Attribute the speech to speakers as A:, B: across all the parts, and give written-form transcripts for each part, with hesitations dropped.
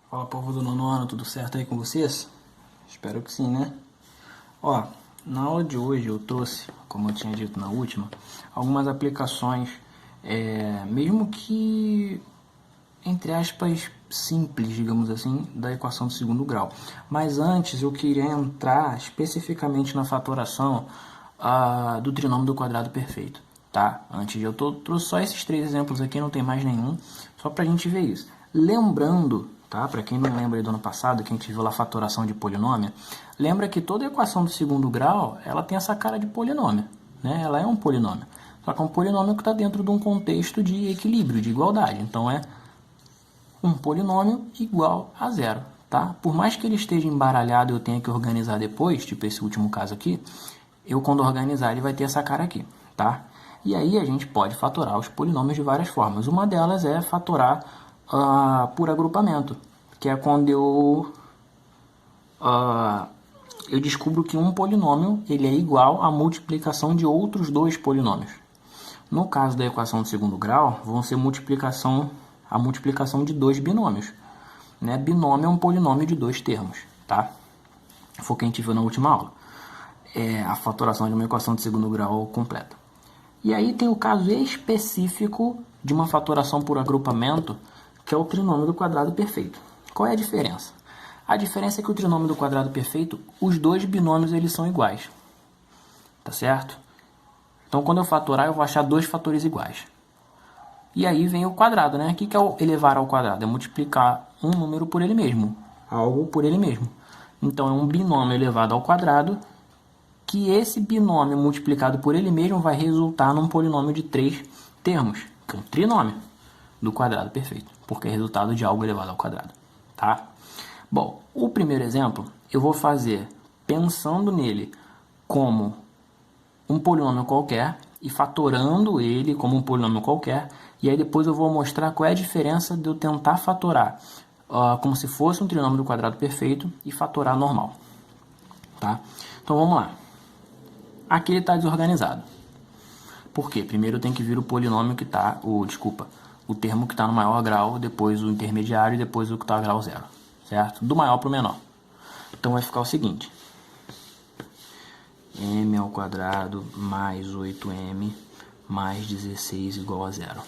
A: Fala, povo do nono ano, tudo certo aí com vocês? Espero que sim, né? Ó, na aula de hoje eu trouxe, como eu tinha dito na última, algumas aplicações, mesmo que, entre aspas, simples, digamos assim, da equação do segundo grau. Mas antes eu queria entrar especificamente na fatoração do trinômio do quadrado perfeito, tá? Antes eu trouxe só esses três exemplos aqui, não tem mais nenhum, só pra gente ver isso. Lembrando, tá? Para quem não lembra aí do ano passado, que a gente viu lá a fatoração de polinômio, lembra que toda equação do segundo grau, ela tem essa cara de polinômio, né? Ela é um polinômio. Só que é um polinômio que está dentro de um contexto de equilíbrio, de igualdade. Então é um polinômio igual a zero, tá? Por mais que ele esteja embaralhado e eu tenha que organizar depois, tipo esse último caso aqui, eu quando organizar ele vai ter essa cara aqui, tá? E aí a gente pode fatorar os polinômios de várias formas. Uma delas é fatorar por agrupamento, que é quando eu descubro que um polinômio ele é igual à multiplicação de outros dois polinômios. No caso da equação de segundo grau, vão ser a multiplicação de dois binômios. Né? Binômio é um polinômio de dois termos, tá? Foi o que a gente viu na última aula. É a fatoração de uma equação de segundo grau completa. E aí tem o caso específico de uma fatoração por agrupamento, que é o trinômio do quadrado perfeito. Qual é a diferença? A diferença é que o trinômio do quadrado perfeito, os dois binômios eles são iguais. Tá certo? Então, quando eu fatorar, eu vou achar dois fatores iguais. E aí vem o quadrado, né? O que é o elevar ao quadrado? É multiplicar um número por ele mesmo. Algo por ele mesmo. Então, é um binômio elevado ao quadrado, que esse binômio multiplicado por ele mesmo vai resultar num polinômio de três termos, que é um trinômio do quadrado perfeito, porque é resultado de algo elevado ao quadrado, tá? Bom, o primeiro exemplo eu vou fazer pensando nele como um polinômio qualquer e fatorando ele como um polinômio qualquer, e aí depois eu vou mostrar qual é a diferença de eu tentar fatorar como se fosse um trinômio do quadrado perfeito e fatorar normal, tá? Então vamos lá. Aqui ele está desorganizado. Por quê? Primeiro tem que vir o polinômio que está, o termo que está no maior grau, depois o intermediário e depois o que está no grau zero, certo? Do maior para o menor. Então vai ficar o seguinte: m ao quadrado mais 8m mais 16 igual a zero.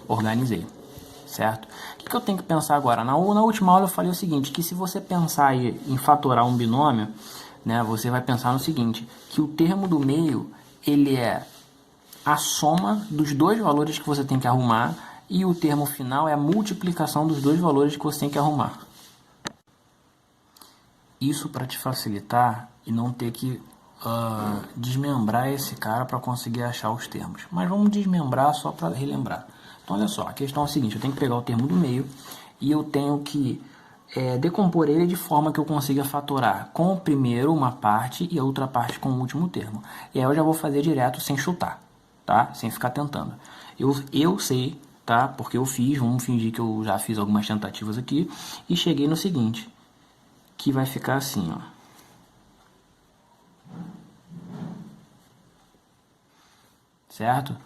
A: Organizei, certo? O que eu tenho que pensar agora? Na última aula eu falei o seguinte, que se você pensar em fatorar um binômio, né, você vai pensar no seguinte, que o termo do meio, ele é a soma dos dois valores que você tem que arrumar e o termo final é a multiplicação dos dois valores que você tem que arrumar. Isso para te facilitar e não ter que desmembrar esse cara para conseguir achar os termos. Mas vamos desmembrar só para relembrar. Então olha só, a questão é a seguinte, eu tenho que pegar o termo do meio e eu tenho que decompor ele de forma que eu consiga fatorar com o primeiro uma parte e a outra parte com o último termo. E aí eu já vou fazer direto sem chutar, tá? Sem ficar tentando. Eu sei, tá? Porque eu fiz, vamos fingir que eu já fiz algumas tentativas aqui e cheguei no seguinte, que vai ficar assim, ó. Certo?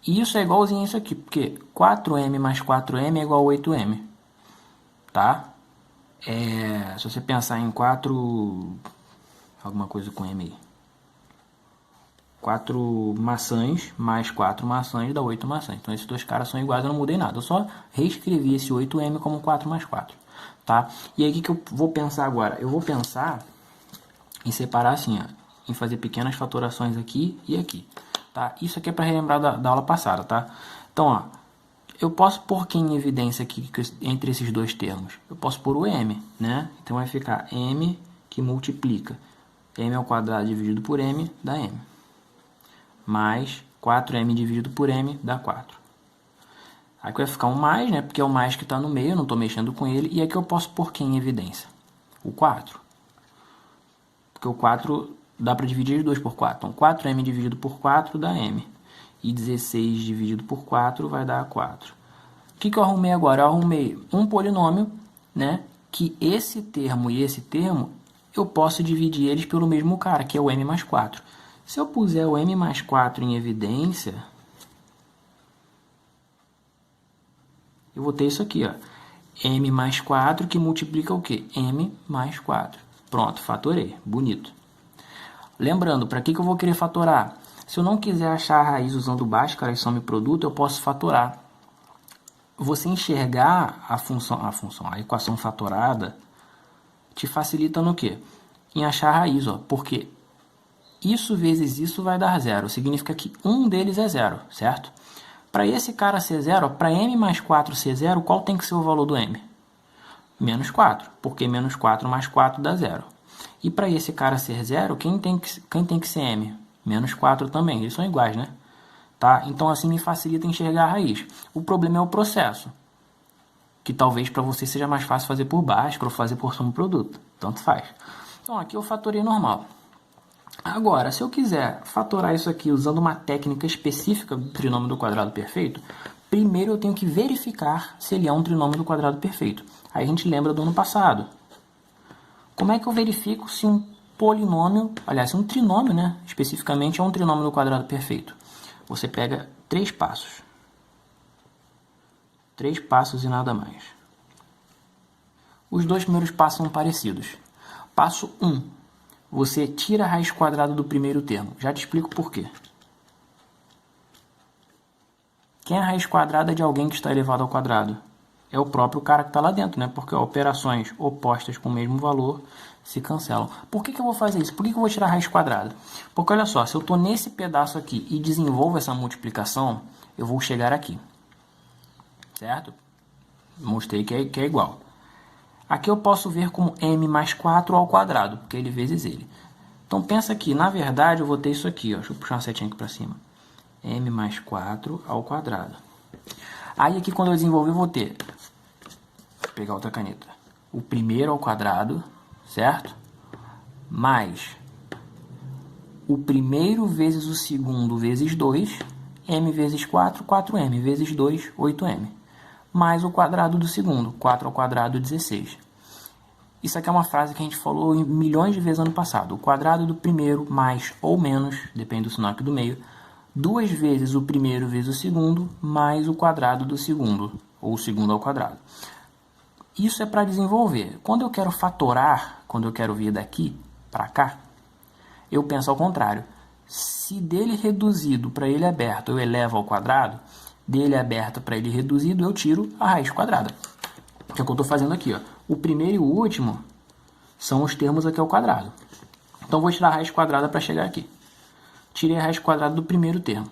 A: E isso é igualzinho a isso aqui, porque 4m mais 4m é igual a 8m, tá? Se você pensar em 4... alguma coisa com m aí. 4 maçãs mais 4 maçãs dá 8 maçãs. Então esses dois caras são iguais, eu não mudei nada. Eu só reescrevi esse 8m como 4 mais 4. Tá? E aí o que eu vou pensar agora? Eu vou pensar em separar assim, ó, em fazer pequenas fatorações aqui e aqui. Tá? Isso aqui é para relembrar da aula passada. Tá? Então, ó, eu posso pôr aqui em evidência aqui entre esses dois termos. Eu posso pôr o m, né? Então vai ficar m que multiplica m ao quadrado dividido por m dá m. Mais 4m dividido por m dá 4. Aqui vai ficar um mais, né? Porque é o mais que está no meio, eu não estou mexendo com ele. E aqui eu posso pôr quem em evidência? O 4. Porque o 4 dá para dividir 2 por 4. Então 4m dividido por 4 dá m. E 16 dividido por 4 vai dar 4. O que eu arrumei agora? Eu arrumei um polinômio, né? Que esse termo e esse termo, eu posso dividir eles pelo mesmo cara, que é o m mais 4. Se eu puser o m mais 4 em evidência, eu vou ter isso aqui, ó. m mais 4, que multiplica o quê? M mais 4. Pronto, fatorei. Bonito. Lembrando, para que eu vou querer fatorar? Se eu não quiser achar a raiz usando Bhaskara e soma e produto, eu posso fatorar. Você enxergar a equação fatorada te facilita no quê? Em achar a raiz, ó, porque isso vezes isso vai dar zero. Significa que um deles é zero, certo? Para esse cara ser zero, para m mais 4 ser zero, qual tem que ser o valor do m? Menos 4, porque menos 4 mais 4 dá zero. E para esse cara ser zero, quem tem que ser m? Menos 4 também, eles são iguais, né? Tá? Então assim me facilita enxergar a raiz. O problema é o processo, que talvez para você seja mais fácil fazer por Bhaskara ou fazer por soma e produto. Tanto faz. Então aqui eu fatorei normal. Agora, se eu quiser fatorar isso aqui usando uma técnica específica do trinômio do quadrado perfeito, primeiro eu tenho que verificar se ele é um trinômio do quadrado perfeito. Aí a gente lembra do ano passado. Como é que eu verifico se um polinômio, aliás, um trinômio, né, especificamente é um trinômio do quadrado perfeito? Você pega 3 passos. 3 passos e nada mais. Os dois primeiros passos são parecidos. Passo 1. Você tira a raiz quadrada do primeiro termo. Já te explico por quê. Quem é a raiz quadrada de alguém que está elevado ao quadrado? É o próprio cara que está lá dentro, né? Porque operações opostas com o mesmo valor se cancelam. Por que eu vou fazer isso? Por que eu vou tirar a raiz quadrada? Porque olha só, se eu estou nesse pedaço aqui e desenvolvo essa multiplicação, eu vou chegar aqui. Certo? Mostrei que é igual. Aqui eu posso ver como m mais 4 ao quadrado, porque ele vezes ele. Então pensa que, na verdade, eu vou ter isso aqui. Ó. Deixa eu puxar uma setinha aqui para cima. M mais 4 ao quadrado. Aí aqui quando eu desenvolver eu vou ter, vou pegar outra caneta, o primeiro ao quadrado, certo? Mais o primeiro vezes o segundo vezes 2, m vezes 4, 4m, vezes 2, 8m. Mais o quadrado do segundo, 4 ao quadrado, 16. Isso aqui é uma frase que a gente falou milhões de vezes ano passado. O quadrado do primeiro mais ou menos, depende do sinal aqui do meio, 2 vezes o primeiro vezes o segundo, mais o quadrado do segundo, ou o segundo ao quadrado. Isso é para desenvolver. Quando eu quero fatorar, quando eu quero vir daqui para cá, eu penso ao contrário. Se dele reduzido para ele aberto eu elevo ao quadrado, dele aberto para ele reduzido eu tiro a raiz quadrada. Que é o que eu estou fazendo aqui. Ó. O primeiro e o último são os termos aqui ao quadrado. Então vou tirar a raiz quadrada para chegar aqui. Tirei a raiz quadrada do primeiro termo.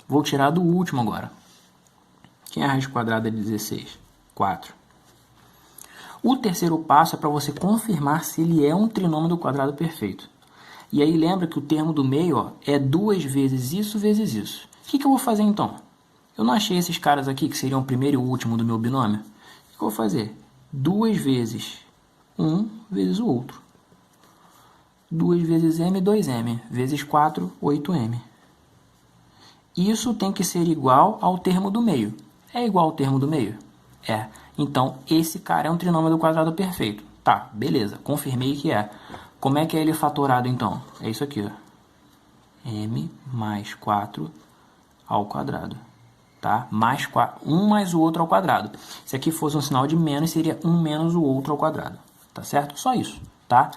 A: Vou tirar do último agora. Quem é a raiz quadrada de 16? 4. O terceiro passo é para você confirmar se ele é um trinômio do quadrado perfeito. E aí lembra que o termo do meio ó, é 2 vezes isso vezes isso. O que eu vou fazer então? Eu não achei esses caras aqui, que seriam o primeiro e o último do meu binômio. O que eu vou fazer? 2 vezes um vezes o outro. 2 vezes m, 2m, vezes 4, 8m. Isso tem que ser igual ao termo do meio. É igual ao termo do meio? É. Então, esse cara é um trinômio do quadrado perfeito. Tá, beleza. Confirmei que é. Como é que é ele fatorado, então? É isso aqui, ó. M mais 4 ao quadrado. Tá? Mais 4, um mais o outro ao quadrado. Se aqui fosse um sinal de menos, seria um menos o outro ao quadrado. Tá certo? Só isso, tá?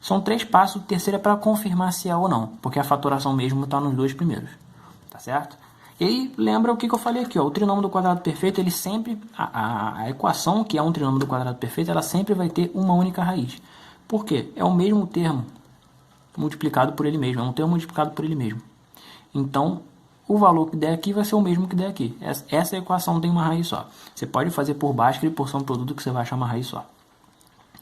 A: São 3 passos, o terceiro é para confirmar se é ou não, porque a fatoração mesmo está nos 2 primeiros, tá certo? E aí, lembra o que eu falei aqui, ó, o trinômio do quadrado perfeito, ele sempre, a equação que é um trinômio do quadrado perfeito, ela sempre vai ter uma única raiz. Por quê? É o mesmo termo multiplicado por ele mesmo, é um termo multiplicado por ele mesmo. Então, o valor que der aqui vai ser o mesmo que der aqui. Essa equação tem uma raiz só. Você pode fazer por Bhaskara e por soma e produto que você vai achar uma raiz só.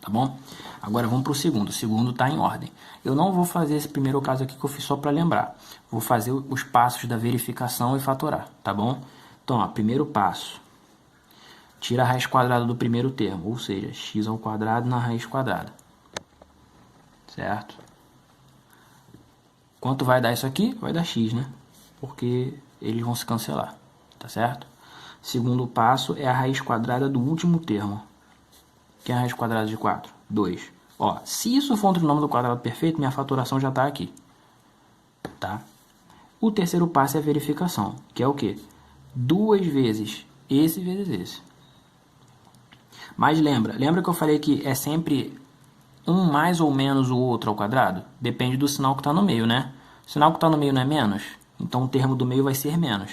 A: Tá bom? Agora vamos para o segundo. O segundo está em ordem. Eu não vou fazer esse primeiro caso aqui que eu fiz só para lembrar. Vou fazer os passos da verificação e fatorar, tá bom? Então, ó, primeiro passo. Tira a raiz quadrada do primeiro termo, ou seja, x ao quadrado na raiz quadrada. Certo? Quanto vai dar isso aqui? Vai dar x, né? Porque eles vão se cancelar, tá certo? Segundo passo é a raiz quadrada do último termo. Que é a raiz quadrada de 4? 2. Ó, se isso for um trinômio do quadrado perfeito, minha fatoração já está aqui. Tá? O terceiro passo é a verificação, que é o quê? 2 vezes esse vezes esse. Mas lembra que eu falei que é sempre um mais ou menos o outro ao quadrado? Depende do sinal que está no meio, né? O sinal que está no meio não é menos? Então o termo do meio vai ser menos.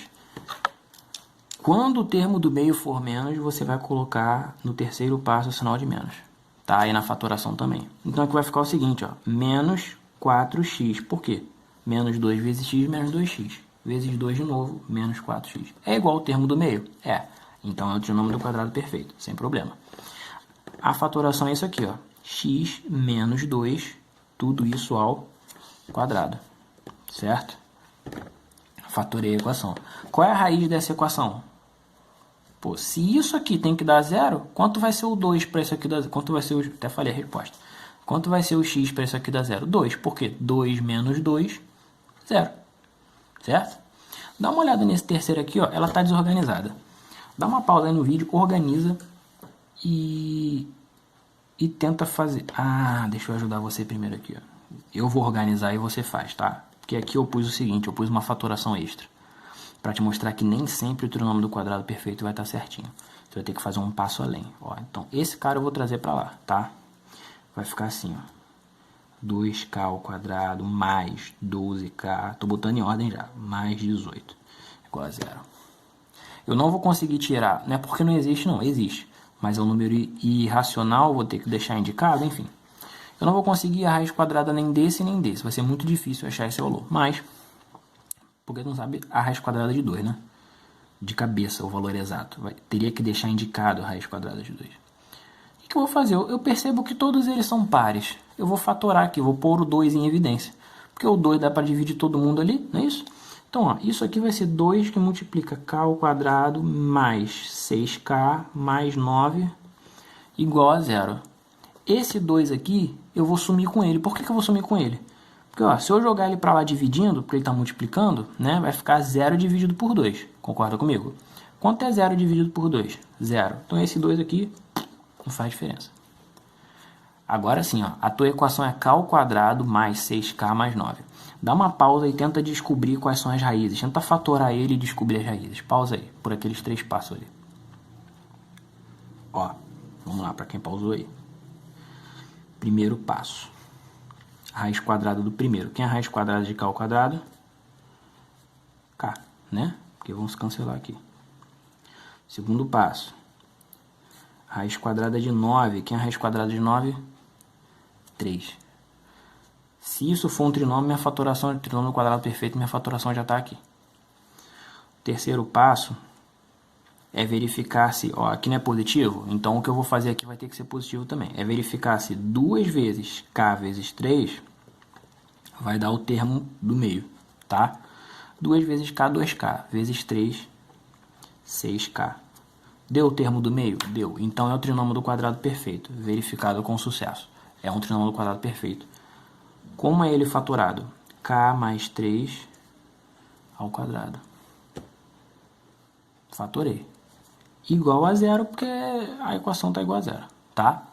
A: Quando o termo do meio for menos, você vai colocar no terceiro passo o sinal de menos. Tá? Aí na fatoração também. Então aqui vai ficar o seguinte, ó, menos 4x. Por quê? Menos 2 vezes x menos 2x. Vezes 2 de novo, menos 4x. É igual ao termo do meio? É. Então é o trinômio do quadrado perfeito, sem problema. A fatoração é isso aqui, ó. X menos 2, tudo isso ao quadrado. Certo? Fatorei a equação. Qual é a raiz dessa equação? Pô, se isso aqui tem que dar zero, quanto vai ser o 2 para isso aqui dar zero? Quanto vai ser o... Até falei a resposta. Quanto vai ser o x para isso aqui dar zero? 2. Por quê? 2 menos 2, 0. Certo? Dá uma olhada nesse terceiro aqui, ó. Ela está desorganizada. Dá uma pausa aí no vídeo, organiza e tenta fazer... Ah, deixa eu ajudar você primeiro aqui, ó. Eu vou organizar e você faz, tá? Porque aqui eu pus o seguinte, eu pus uma fatoração extra. Para te mostrar que nem sempre o trinômio do quadrado perfeito vai estar certinho. Você vai ter que fazer um passo além. Ó, então, esse cara eu vou trazer para lá, tá? Vai ficar assim, ó. 2k ao quadrado mais 12k. Tô botando em ordem já. Mais 18. Igual a zero. Eu não vou conseguir tirar, não é porque não existe, não, existe. Mas é um número irracional, vou ter que deixar indicado, enfim. Eu não vou conseguir a raiz quadrada nem desse nem desse. Vai ser muito difícil achar esse valor. Mas, porque não sabe a raiz quadrada de 2, né? De cabeça, o valor exato. Teria que deixar indicado a raiz quadrada de 2. O que eu vou fazer? Eu percebo que todos eles são pares. Eu vou fatorar aqui, vou pôr o 2 em evidência. Porque o 2 dá para dividir todo mundo ali, não é isso? Então, ó, isso aqui vai ser 2 que multiplica k ao quadrado mais 6k mais 9 igual a 0. Esse 2 aqui, eu vou sumir com ele. Por que eu vou sumir com ele? Porque, ó, se eu jogar ele para lá dividindo, porque ele está multiplicando, né, vai ficar 0 dividido por 2. Concorda comigo? Quanto é 0 dividido por 2? 0. Então, esse 2 aqui não faz diferença. Agora sim, ó, a tua equação é k ao quadrado mais 6k mais 9. Dá uma pausa e tenta descobrir quais são as raízes. Tenta fatorar ele e descobrir as raízes. Pausa aí, por aqueles 3 passos ali. Ó, vamos lá para quem pausou aí. Primeiro passo. Raiz quadrada do primeiro. Quem é a raiz quadrada de k ao quadrado? K, né? Porque vamos cancelar aqui. Segundo passo. Raiz quadrada de 9. Quem é a raiz quadrada de 9? 3. Se isso for um trinômio, minha fatoração de trinômio quadrado perfeito, minha fatoração já está aqui. Terceiro passo é verificar se... Ó, aqui não é positivo, então o que eu vou fazer aqui vai ter que ser positivo também. É verificar se 2 vezes k vezes 3 vai dar o termo do meio, tá? 2 vezes k, 2k, vezes 3, 6k. Deu o termo do meio? Deu. Então é o trinômio do quadrado perfeito, verificado com sucesso. É um trinômio do quadrado perfeito. Como é ele fatorado? K mais 3 ao quadrado. Fatorei. Igual a 0, porque a equação está igual a 0, tá?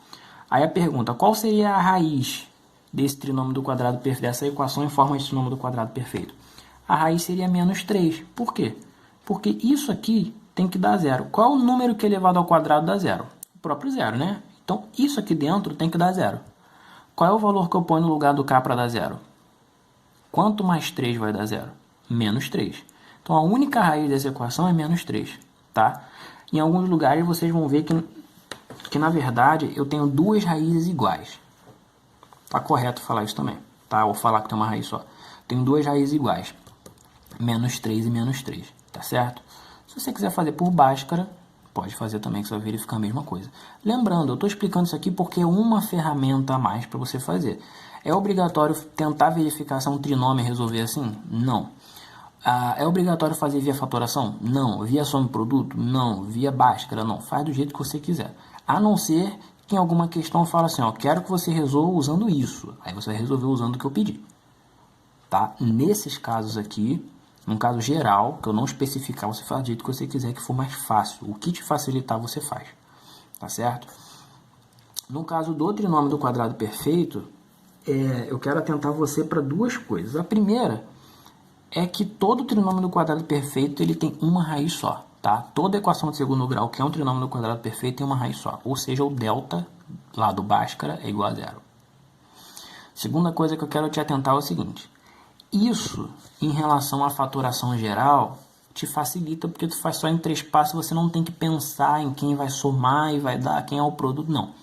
A: Aí a pergunta, qual seria a raiz desse trinômio do quadrado perfeito, dessa equação em forma de trinômio do quadrado perfeito? A raiz seria menos 3. Por quê? Porque isso aqui tem que dar 0. Qual é o número que elevado ao quadrado dá 0? O próprio 0, né? Então, isso aqui dentro tem que dar 0. Qual é o valor que eu ponho no lugar do k para dar 0? Quanto mais 3 vai dar 0? Menos 3. Então, a única raiz dessa equação é menos 3, tá? Em alguns lugares vocês vão ver que na verdade, eu tenho duas raízes iguais. Tá correto falar isso também, tá? Ou falar que tem uma raiz só. Tenho duas raízes iguais. Menos 3 e menos 3, tá certo? Se você quiser fazer por Bhaskara, pode fazer também, que você vai verificar a mesma coisa. Lembrando, eu estou explicando isso aqui porque é uma ferramenta a mais para você fazer. É obrigatório tentar verificar se é um trinômio e resolver assim? Não. É obrigatório fazer via fatoração? Não. Via soma e produto? Não. Via Bhaskara? Não. Faz do jeito que você quiser. A não ser que em alguma questão fala assim, ó, quero que você resolva usando isso. Aí você vai resolver usando o que eu pedi. Tá? Nesses casos aqui, num caso geral, que eu não especificar, você faz do jeito que você quiser, que for mais fácil. O que te facilitar, você faz. Tá certo? No caso do trinômio do quadrado perfeito, eu quero atentar você para duas coisas. A primeira é que todo trinômio do quadrado perfeito ele tem uma raiz só. tá? Toda equação de segundo grau que é um trinômio do quadrado perfeito tem uma raiz só, ou seja, o delta lá do Bhaskara é igual a zero. Segunda coisa que eu quero te atentar é o seguinte: isso, em relação à fatoração geral, te facilita porque tu faz só em 3 passos, você não tem que pensar em quem vai somar e vai dar, quem é o produto, não.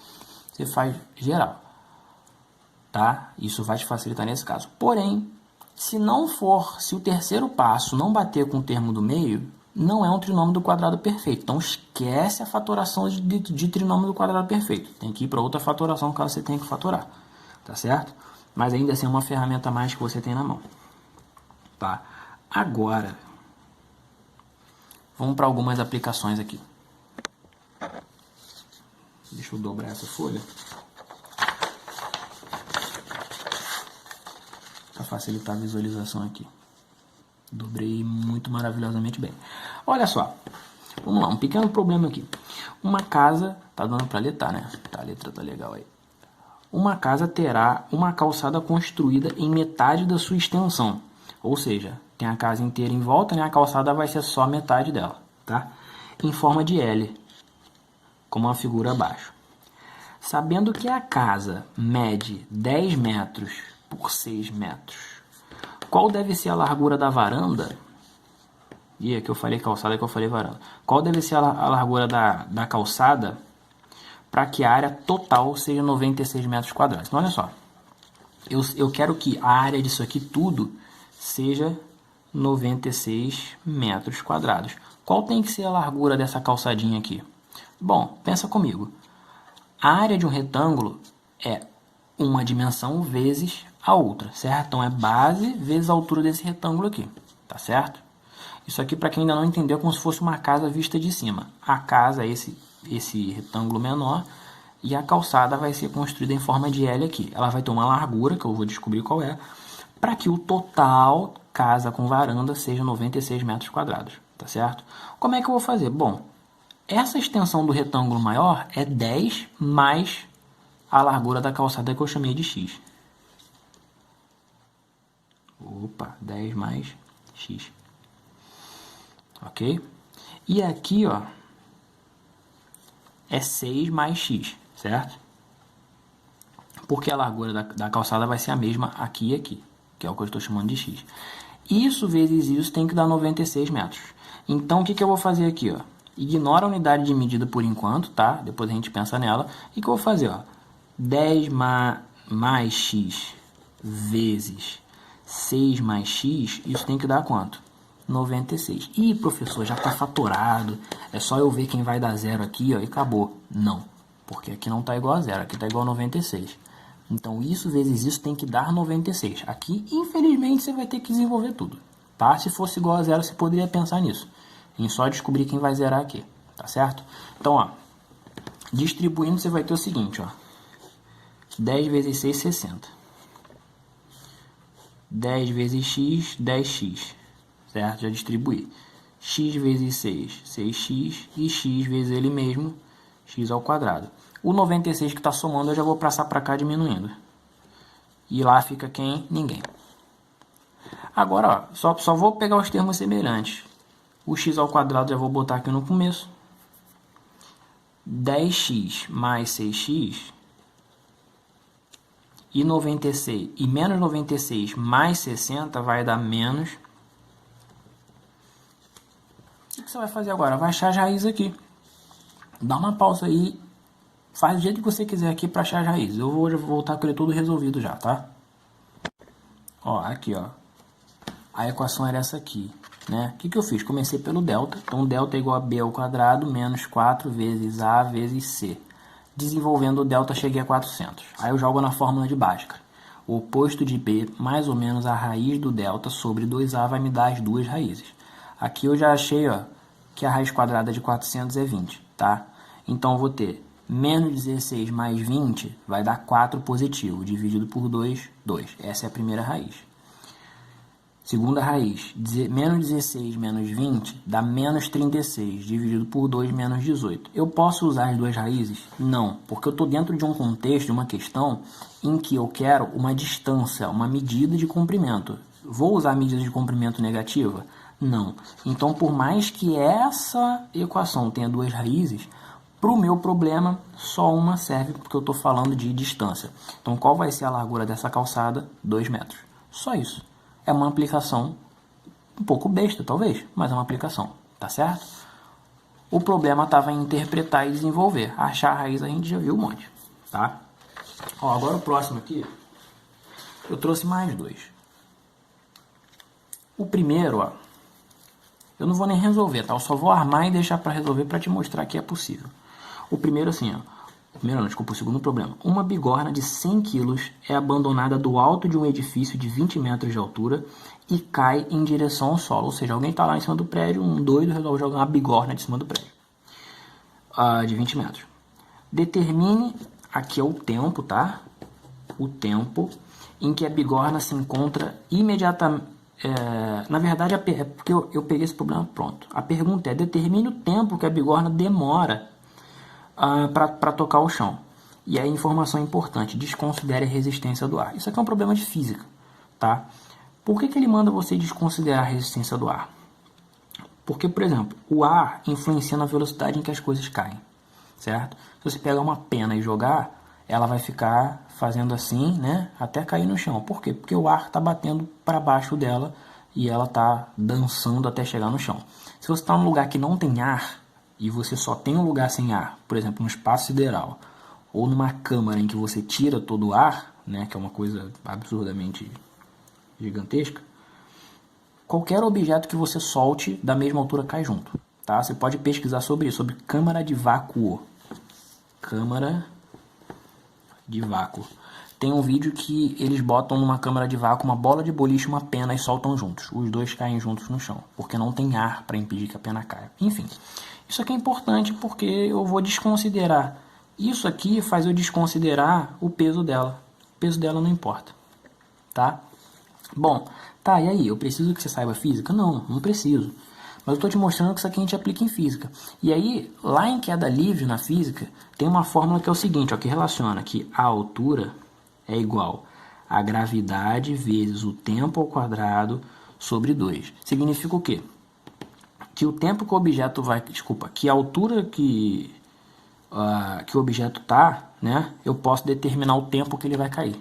A: Você faz geral, tá? Isso vai te facilitar nesse caso. Porém, se o terceiro passo não bater com o termo do meio, não é um trinômio do quadrado perfeito. Então, esquece a fatoração de trinômio do quadrado perfeito. Tem que ir para outra fatoração caso você tenha que fatorar, tá certo? Mas ainda assim é uma ferramenta a mais que você tem na mão. Tá? Agora, vamos para algumas aplicações aqui. Deixa eu dobrar essa folha para facilitar a visualização aqui. Dobrei muito maravilhosamente bem. Olha só, vamos lá, um pequeno problema aqui. Uma casa, tá dando para ler, tá, né? Tá, a letra tá legal aí. Uma casa terá uma calçada construída em metade da sua extensão. Ou seja, tem a casa inteira em volta, né? A calçada vai ser só metade dela, tá? Em forma de L, como a figura abaixo. Sabendo que a casa mede 10 metros por 6 metros, qual deve ser a largura da varanda? E aqui eu falei calçada, aqui eu falei varanda. Qual deve ser a largura da calçada para que a área total seja 96 metros quadrados? Então, olha só. Eu quero que a área disso aqui tudo seja 96 metros quadrados. Qual tem que ser a largura dessa calçadinha aqui? Bom, pensa comigo. A área de um retângulo é uma dimensão vezes a outra, certo? Então, é base vezes a altura desse retângulo aqui, tá certo? Isso aqui, para quem ainda não entendeu, é como se fosse uma casa vista de cima. A casa é esse retângulo menor e a calçada vai ser construída em forma de L aqui. Ela vai ter uma largura, que eu vou descobrir qual é, para que o total casa com varanda seja 96 metros quadrados, tá certo? Como é que eu vou fazer? Bom, essa extensão do retângulo maior é 10 mais a largura da calçada que eu chamei de x. Opa, 10 mais x. Ok? E aqui, ó, é 6 mais x, certo? Porque a largura da calçada vai ser a mesma aqui e aqui, que é o que eu estou chamando de x. Isso vezes isso tem que dar 96 metros. Então, o que eu vou fazer aqui, ó? Ignora a unidade de medida por enquanto, tá? Depois a gente pensa nela. E o que eu vou fazer, ó? 10 mais x vezes 6 mais x, isso tem que dar quanto? 96. Ih, professor, já está fatorado. É só eu ver quem vai dar zero aqui, ó, e acabou. Não, porque aqui não está igual a zero, aqui está igual a 96. Então, isso vezes isso tem que dar 96. Aqui, infelizmente, você vai ter que desenvolver tudo, tá? Se fosse igual a zero, você poderia pensar nisso, em só descobrir quem vai zerar aqui, tá certo? Então, ó, distribuindo, você vai ter o seguinte, ó. 10 vezes 6, 60. 10 vezes x, 10x. Certo? Já distribuí. X vezes 6, 6x. E x vezes ele mesmo, x ao quadrado. O 96 que está somando, eu já vou passar para cá diminuindo. E lá fica quem? Ninguém. Agora, ó, só vou pegar os termos semelhantes. O x ao quadrado já vou botar aqui no começo. 10x mais 6x. E 96 e menos 96 mais 60 vai dar menos. O que você vai fazer agora? Vai achar as raízes aqui. Dá uma pausa aí. Faz do jeito que você quiser aqui para achar as raízes. Eu vou voltar com ele tudo resolvido já, tá? Ó, aqui, ó. A equação era essa aqui, né? O que eu fiz? Comecei pelo delta. Então, delta é igual a b ao quadrado menos 4 vezes a vezes c. Desenvolvendo o delta, cheguei a 400. Aí eu jogo na fórmula de Bhaskara. O oposto de b, mais ou menos a raiz do delta sobre 2a, vai me dar as duas raízes. Aqui eu já achei, ó, que a raiz quadrada de 400 é 20, tá? Então, eu vou ter menos 16 mais 20 vai dar 4 positivo, dividido por 2, 2. Essa é a primeira raiz. Segunda raiz, menos 16 menos 20 dá menos 36, dividido por 2 menos 18. Eu posso usar as duas raízes? Não, porque eu estou dentro de um contexto, de uma questão, em que eu quero uma distância, uma medida de comprimento. Vou usar a medida de comprimento negativa? Não. Então, por mais que essa equação tenha duas raízes, para o meu problema, só uma serve, porque eu estou falando de distância. Então, qual vai ser a largura dessa calçada? 2 metros. Só isso. É uma aplicação um pouco besta, talvez, mas é uma aplicação. Tá certo? O problema estava em interpretar e desenvolver. Achar a raiz a gente já viu um monte. Tá? Ó, agora o próximo aqui, eu trouxe mais dois. O primeiro, ó, eu não vou nem resolver, tá? Eu só vou armar e deixar para resolver para te mostrar que é possível. O primeiro assim, ó. O segundo problema. Uma bigorna de 100 kg é abandonada do alto de um edifício de 20 metros de altura e cai em direção ao solo. Ou seja, alguém está lá em cima do prédio, um doido resolve jogar uma bigorna de cima do prédio. De 20 metros. Determine, aqui é o tempo, tá? O tempo em que a bigorna se encontra imediatamente. Na verdade, é porque eu peguei esse problema pronto. A pergunta é: determine o tempo que a bigorna demora para tocar o chão. E a informação é importante: desconsidere a resistência do ar. Isso aqui é um problema de física, tá? Por que ele manda você desconsiderar a resistência do ar? Porque, por exemplo, o ar influencia na velocidade em que as coisas caem, certo? Se você pegar uma pena e jogar, ela vai ficar fazendo assim, né, até cair no chão. Por quê? Porque o ar está batendo para baixo dela e ela está dançando até chegar no chão. Se você está num lugar que não tem ar e você só tem um lugar sem ar, por exemplo, no espaço sideral, ou numa câmara em que você tira todo o ar, né, que é uma coisa absurdamente gigantesca, qualquer objeto que você solte da mesma altura cai junto. Tá? Você pode pesquisar sobre isso, sobre câmara de vácuo. Câmara de vácuo. Tem um vídeo que eles botam numa câmara de vácuo uma bola de boliche e uma pena e soltam juntos. Os dois caem juntos no chão, porque não tem ar para impedir que a pena caia. Enfim, isso aqui é importante porque eu vou desconsiderar. Isso aqui faz eu desconsiderar o peso dela. O peso dela não importa. Tá? Bom, tá, e aí? Eu preciso que você saiba física? Não, não preciso. Mas eu estou te mostrando que isso aqui a gente aplica em física. E aí, lá em queda livre na física, tem uma fórmula que é o seguinte, ó, que relaciona que a altura é igual a gravidade vezes o tempo ao quadrado sobre 2. Significa o quê? Que o tempo que o objeto vai... que a altura que o objeto está, né, eu posso determinar o tempo que ele vai cair.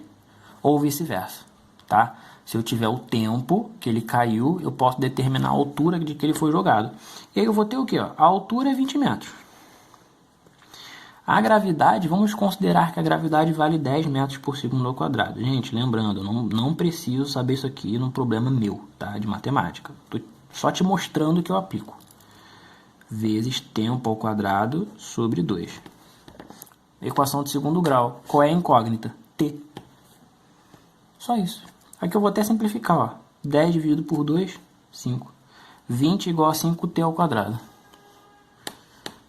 A: Ou vice-versa, tá? Se eu tiver o tempo que ele caiu, eu posso determinar a altura de que ele foi jogado. E aí eu vou ter o quê? Ó? A altura é 20 metros. A gravidade, vamos considerar que a gravidade vale 10 metros por segundo ao quadrado. Gente, lembrando, eu não preciso saber isso aqui num problema meu, tá? De matemática. Estou só te mostrando que eu aplico. Vezes tempo ao quadrado sobre 2. Equação de segundo grau. Qual é a incógnita? T. Só isso. Aqui eu vou até simplificar, ó. 10 dividido por 2, 5. 20 igual a 5t ao quadrado.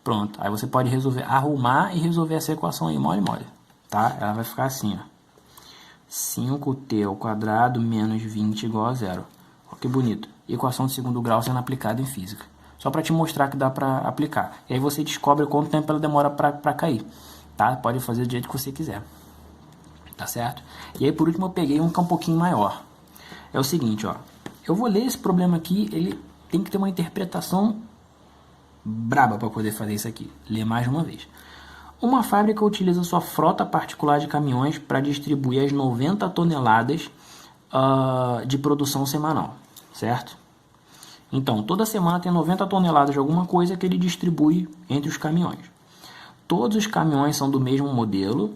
A: Pronto. Aí você pode resolver, arrumar e resolver essa equação aí, mole. Tá? Ela vai ficar assim, ó. 5t ao quadrado menos 20 igual a 0. Ó, que bonito. Equação de segundo grau sendo aplicada em física. Só para te mostrar que dá para aplicar. E aí você descobre quanto tempo ela demora para cair. Tá? Pode fazer do jeito que você quiser. Tá certo? E aí por último eu peguei um que é um pouquinho maior. É o seguinte, ó. Eu vou ler esse problema aqui, ele tem que ter uma interpretação braba para poder fazer isso aqui. Ler mais uma vez. Uma fábrica utiliza sua frota particular de caminhões para distribuir as 90 toneladas de produção semanal, certo? Então, toda semana tem 90 toneladas de alguma coisa que ele distribui entre os caminhões. Todos os caminhões são do mesmo modelo.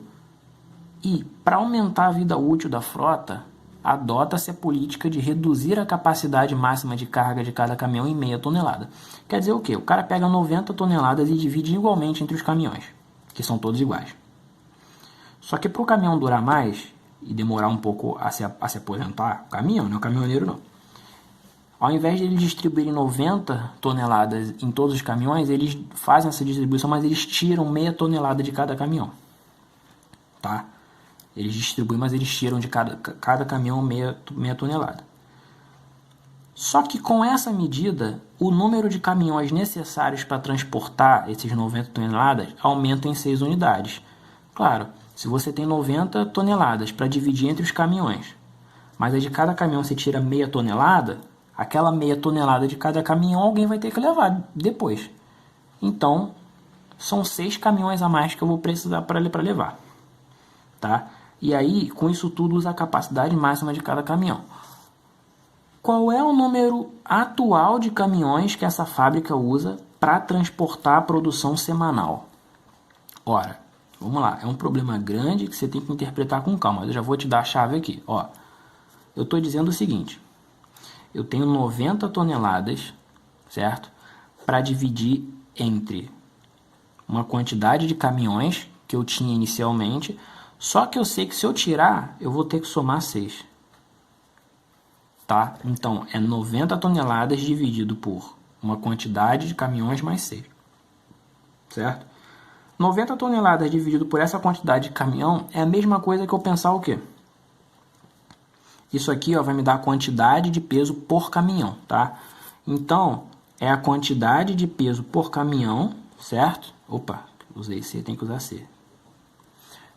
A: E, para aumentar a vida útil da frota, adota-se a política de reduzir a capacidade máxima de carga de cada caminhão em meia tonelada. Quer dizer o quê? O cara pega 90 toneladas e divide igualmente entre os caminhões, que são todos iguais. Só que para o caminhão durar mais e demorar um pouco a se aposentar, o caminhão, não é o caminhoneiro não. Ao invés de eles distribuírem 90 toneladas em todos os caminhões, eles fazem essa distribuição, mas eles tiram meia tonelada de cada caminhão. Tá? Eles distribuem, mas eles tiram de cada caminhão meia tonelada. Só que com essa medida, o número de caminhões necessários para transportar esses 90 toneladas aumenta em 6 unidades. Claro, se você tem 90 toneladas para dividir entre os caminhões, mas aí de cada caminhão você tira meia tonelada, aquela meia tonelada de cada caminhão alguém vai ter que levar depois. Então, são 6 caminhões a mais que eu vou precisar para levar. Tá? E aí, com isso tudo, usa a capacidade máxima de cada caminhão. Qual é o número atual de caminhões que essa fábrica usa para transportar a produção semanal? Ora, vamos lá, é um problema grande que você tem que interpretar com calma, mas eu já vou te dar a chave aqui. Ó, eu estou dizendo o seguinte, eu tenho 90 toneladas, certo? Para dividir entre uma quantidade de caminhões que eu tinha inicialmente, só que eu sei que se eu tirar, eu vou ter que somar 6. Tá? Então, é 90 toneladas dividido por uma quantidade de caminhões mais 6. Certo? 90 toneladas dividido por essa quantidade de caminhão é a mesma coisa que eu pensar o quê? Isso aqui, ó, vai me dar a quantidade de peso por caminhão, tá? Então, é a quantidade de peso por caminhão, certo? Opa, usei C, tem que usar C.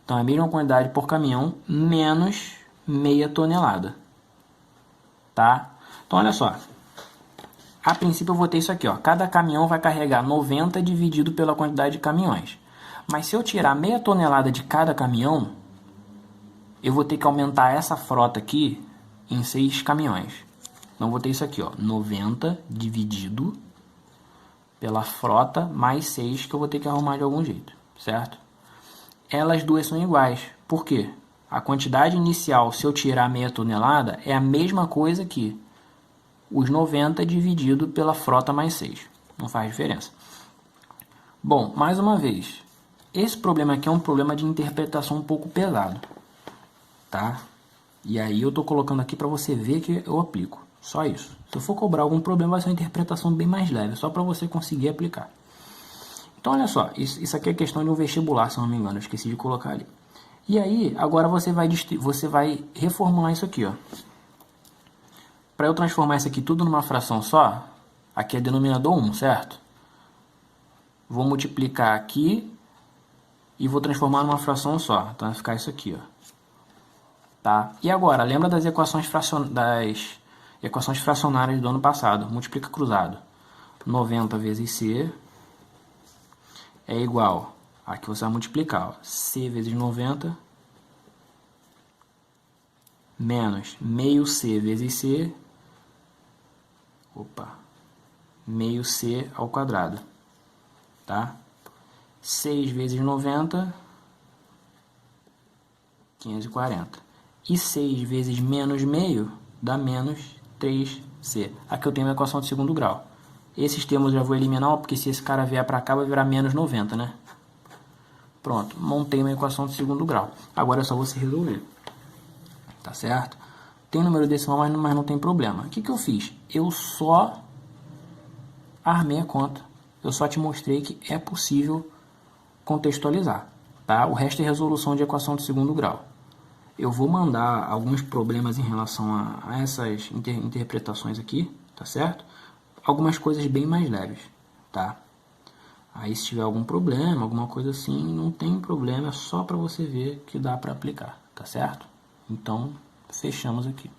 A: Então, é a mesma quantidade por caminhão menos meia tonelada. Tá? Então, olha só. A princípio, eu vou ter isso aqui, ó. Cada caminhão vai carregar 90 dividido pela quantidade de caminhões. Mas se eu tirar meia tonelada de cada caminhão, eu vou ter que aumentar essa frota aqui em 6 caminhões. Então, vou ter isso aqui, ó. 90 dividido pela frota mais 6 que eu vou ter que arrumar de algum jeito, certo? Elas duas são iguais. Por quê? A quantidade inicial, se eu tirar meia tonelada, é a mesma coisa que os 90 dividido pela frota mais 6. Não faz diferença. Bom, mais uma vez, esse problema aqui é um problema de interpretação um pouco pesado. Tá? E aí eu estou colocando aqui para você ver que eu aplico. Só isso. Se eu for cobrar algum problema, vai ser uma interpretação bem mais leve, só para você conseguir aplicar. Então, olha só, isso aqui é questão de um vestibular, se não me engano, eu esqueci de colocar ali. E aí, agora você vai reformular isso aqui, ó. Para eu transformar isso aqui tudo numa fração só, aqui é denominador 1, certo? Vou multiplicar aqui e vou transformar numa fração só. Então vai ficar isso aqui, ó. Tá? E agora, lembra das equações fracionárias do ano passado? Multiplica cruzado. 90 vezes C é igual. Aqui você vai multiplicar, ó, C vezes 90 menos meio C vezes C, meio C ao quadrado, tá? 6 vezes 90, 540. E 6 vezes menos meio dá menos 3C. Aqui eu tenho a equação de segundo grau. Esses termos eu já vou eliminar, porque se esse cara vier para cá vai virar menos 90, né? Pronto, montei uma equação de segundo grau. Agora é só você resolver. Tá certo? Tem número decimal, mas não tem problema. O que eu fiz? Eu só armei a conta. Eu só te mostrei que é possível contextualizar. Tá? O resto é resolução de equação de segundo grau. Eu vou mandar alguns problemas em relação a essas interpretações aqui, tá certo? Algumas coisas bem mais leves, tá? Aí se tiver algum problema, alguma coisa assim, não tem problema, é só para você ver que dá para aplicar, tá certo? Então, fechamos aqui.